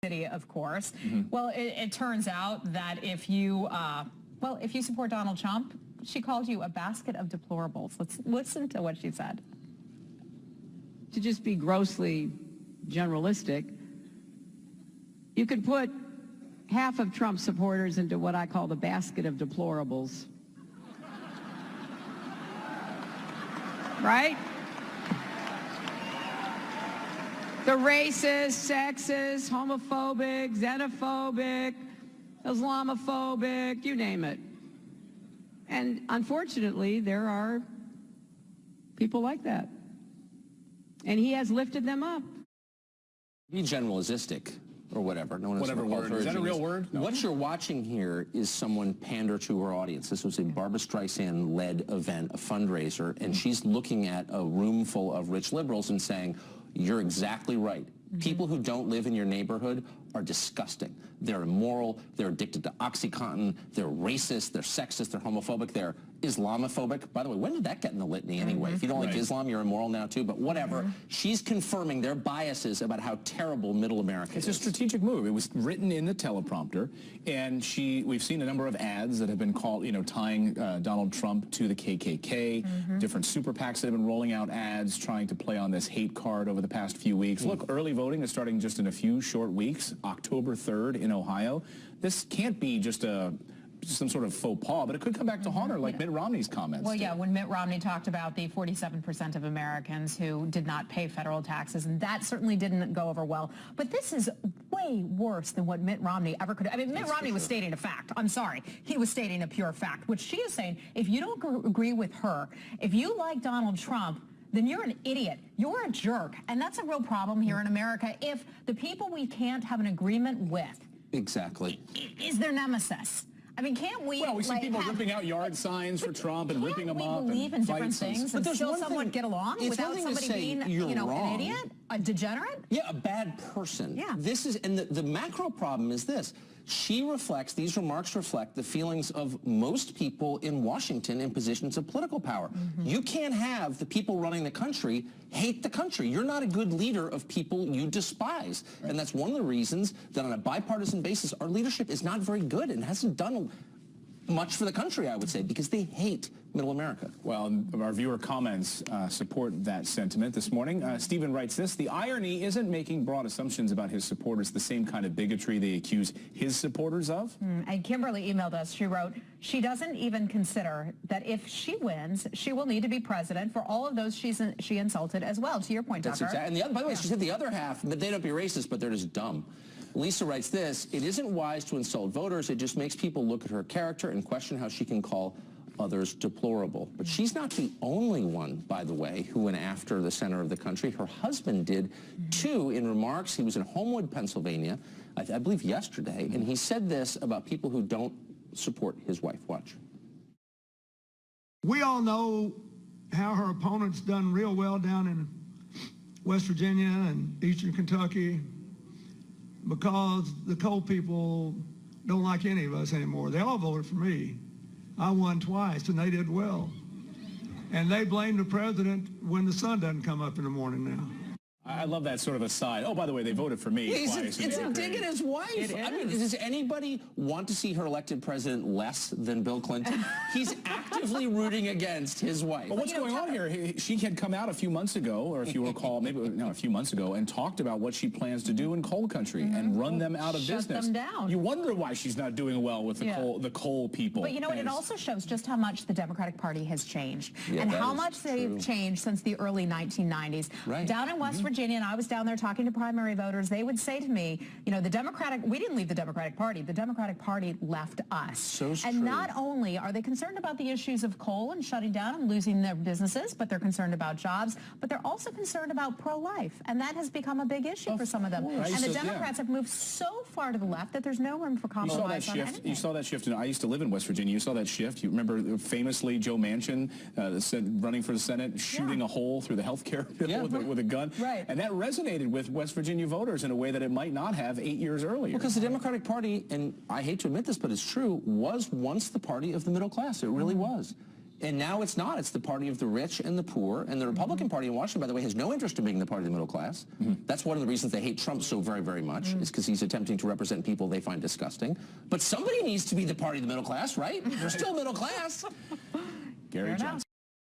City, of course. Well, it turns out that if you support Donald Trump, she called you a basket of deplorables. Let's listen to what she said. To just be grossly generalistic, you could put half of Trump supporters into what I call the basket of deplorables. Right? The racist, sexist, homophobic, xenophobic, Islamophobic, you name it. And unfortunately, there are people like that. And he has lifted them up. Be generalistic or whatever. No one whatever word. Is that a real word? No. What you're watching here is someone pander to her audience. This was a Barbara Streisand-led event, a fundraiser, and she's looking at a room full of rich liberals and saying, you're exactly right. People who don't live in your neighborhood are disgusting. They're immoral, they're addicted to OxyContin, they're racist, they're sexist, they're homophobic, they're Islamophobic. By the way, when did that get in the litany anyway? If you don't like Islam, you're immoral now too, but whatever. She's confirming their biases about how terrible middle America is. It's a strategic move. It was written in the teleprompter, and we've seen a number of ads that have been called, tying Donald Trump to the KKK, different super PACs that have been rolling out ads trying to play on this hate card over the past few weeks. Look, early voting is starting just in a few short weeks, October 3rd in Ohio. This can't be just some sort of faux pas, but it could come back to haunt her, like Mitt Romney's comments. Well, yeah, when Mitt Romney talked about the 47% of Americans who did not pay federal taxes, and that certainly didn't go over well. But this is way worse than what Mitt Romney ever could. I mean, Mitt Romney was stating a fact. I'm sorry. He was stating a pure fact, which she is saying, if you don't agree with her, if you like Donald Trump, then you're an idiot. You're a jerk. And that's a real problem here in America. If the people we can't have an agreement with is their nemesis. I mean, can't we? Well, we see people ripping out yard signs for Trump and ripping them up. We believe in different things and still somewhat get along without somebody being, an idiot, a degenerate? Yeah, a bad person. Yeah. And the macro problem is this. These remarks reflect the feelings of most people in Washington in positions of political power. You can't have the people running the country hate the country. You're not a good leader of people you despise. And that's one of the reasons that on a bipartisan basis, our leadership is not very good and hasn't done much for the country, I would say, because they hate middle America. Well, our viewer comments support that sentiment this morning. Stephen writes this: the irony isn't making broad assumptions about his supporters the same kind of bigotry they accuse his supporters of. And Kimberly emailed us. She wrote, she doesn't even consider that if she wins, she will need to be president for all of those she insulted as well, to your point, Tucker. That's exactly. And by the way, she said the other half, but they don't be racist, but they're just dumb. Lisa writes this: it isn't wise to insult voters. It just makes people look at her character and question how she can call others deplorable. But she's not the only one, by the way, who went after the center of the country. Her husband did, too, in remarks. He was in Homewood, Pennsylvania, I believe yesterday, and he said this about people who don't support his wife. Watch. We all know how her opponent's done real well down in West Virginia and Eastern Kentucky, because the coal people don't like any of us anymore. They all voted for me. I won twice, and they did well. And they blame the president when the sun doesn't come up in the morning now. I love that sort of aside. Oh, by the way, they voted for me twice. It's a dig at his wife. I mean, does anybody want to see her elected president less than Bill Clinton? He's actively rooting against his wife. But what's going on here? She had come out a few months ago, or if you recall, a few months ago, and talked about what she plans to do in coal country and run them out of business. Shut them down. You wonder why she's not doing well with the coal people. But you know what? It also shows just how much the Democratic Party has changed and how much they've changed since the early 1990s. Right. Down in West Virginia, and I was down there talking to primary voters, they would say to me, we didn't leave the Democratic Party left us. So and not only are they concerned about the issues of coal and shutting down and losing their businesses, but they're concerned about jobs, but they're also concerned about pro-life, and that has become a big issue for some of them. And the Democrats have moved so far to the left that there's no room for compromise on anything. You saw that shift. I used to live in West Virginia. You saw that shift. You remember famously Joe Manchin running for the Senate, shooting a hole through the health care bill with a gun. Right. And that resonated with West Virginia voters in a way that it might not have 8 years earlier. Because the Democratic Party, and I hate to admit this, but it's true, was once the party of the middle class. It really was. And now it's not. It's the party of the rich and the poor. And the Republican Party in Washington, by the way, has no interest in being the party of the middle class. That's one of the reasons they hate Trump so very, very much, is because he's attempting to represent people they find disgusting. But somebody needs to be the party of the middle class, right? They're still middle class. Gary Johnson.